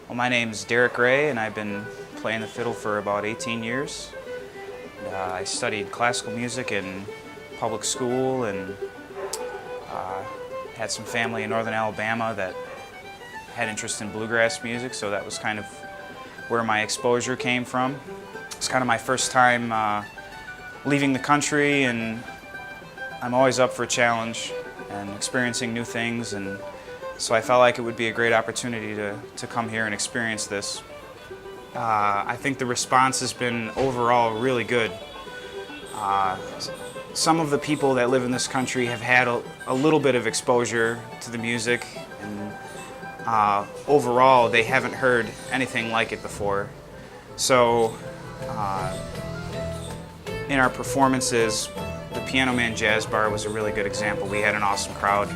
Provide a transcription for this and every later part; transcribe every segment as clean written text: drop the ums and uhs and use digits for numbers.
Well, my name's Derek Ray, and I've been playing the fiddle for about 18 years. I studied classical music in public school and had some family in northern Alabama that had interest in bluegrass music, so that was kind of where my exposure came from. It's kind of my first time leaving the country, and I'm always up for a challenge and experiencing new things, and so I felt like it would be a great opportunity to come here and experience this. I think the response has been overall really good. Some of the people that live in this country have had a little bit of exposure to the music, and overall they haven't heard anything like it before. So in our performances, the Piano Man Jazz Bar was a really good example. We had an awesome crowd,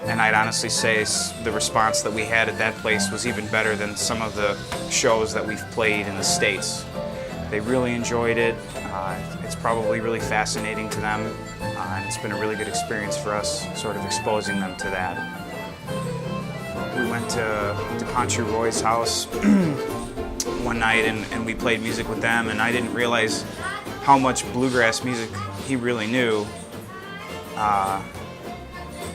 and I'd honestly say the response that we had at that place was even better than some of the shows that we've played in the States. They really enjoyed it. It's probably really fascinating to them, and it's been a really good experience for us, sort of exposing them to that. We went to DePonchu Roy's house one night, and we played music with them, and I didn't realize how much bluegrass music he really knew.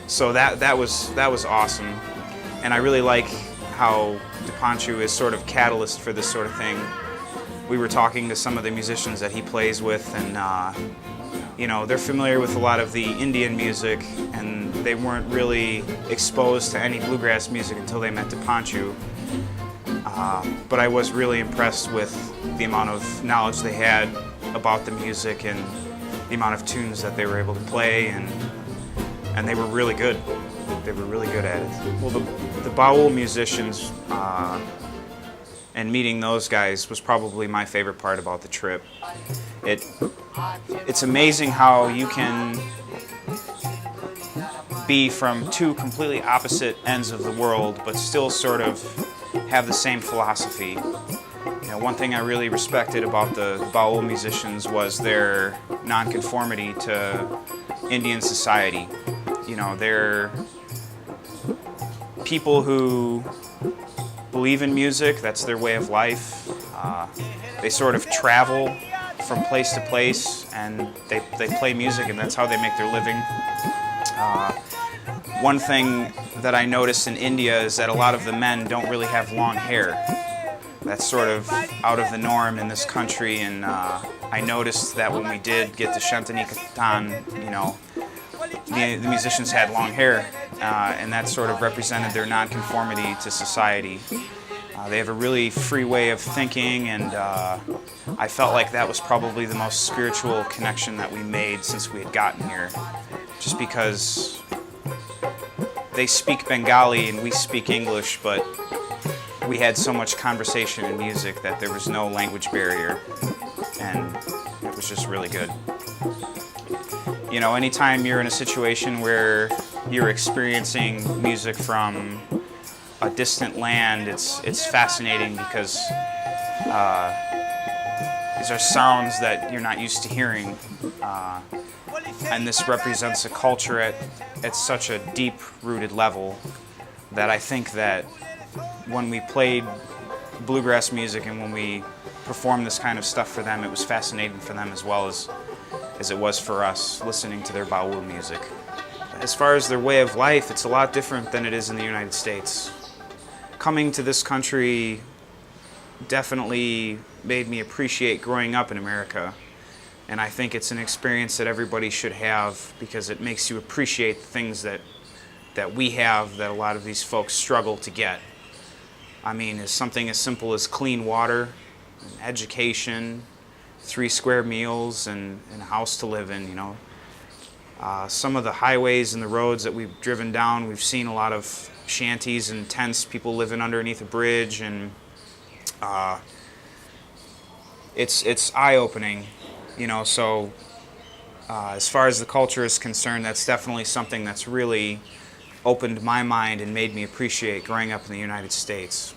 So that was awesome, and I really like how DePonchu is sort of catalyst for this sort of thing. We were talking to some of the musicians that he plays with, and you know, they're familiar with a lot of the Indian music, and they weren't really exposed to any bluegrass music until they met DePonchu. But I was really impressed with the amount of knowledge they had about the music and the amount of tunes that they were able to play, and they were really good. They were really good at it. Well, the Baul musicians and meeting those guys was probably my favorite part about the trip. It's amazing how you can be from two completely opposite ends of the world, but still sort of have the same philosophy. You know, one thing I really respected about the Baul musicians was their nonconformity to Indian society. You know, they're people who believe in music, that's their way of life. They sort of travel from place to place, and they play music, and that's how they make their living. One thing that I noticed in India is that a lot of the men don't really have long hair. That's sort of out of the norm in this country, and I noticed that when we did get to Shantiniketan, you know, the musicians had long hair, and that sort of represented their nonconformity to society. They have a really free way of thinking, and I felt like that was probably the most spiritual connection that we made since we had gotten here, just because they speak Bengali and we speak English, but we had so much conversation and music that there was no language barrier, and it was just really good. You know, anytime you're in a situation where you're experiencing music from a distant land, it's fascinating because these are sounds that you're not used to hearing, and this represents a culture at such a deep-rooted level that I think that when we played bluegrass music and when we performed this kind of stuff for them, it was fascinating for them as well as it was for us listening to their Baul music. As far as their way of life, it's a lot different than it is in the United States. Coming to this country definitely made me appreciate growing up in America, and I think it's an experience that everybody should have because it makes you appreciate the things that we have that a lot of these folks struggle to get. I mean, it's something as simple as clean water, and education, 3 square meals, and a house to live in, you know. Some of the highways and the roads that we've driven down, we've seen a lot of shanties and tents, people living underneath a bridge, and it's eye-opening, you know. So as far as the culture is concerned, that's definitely something that's really opened my mind and made me appreciate growing up in the United States.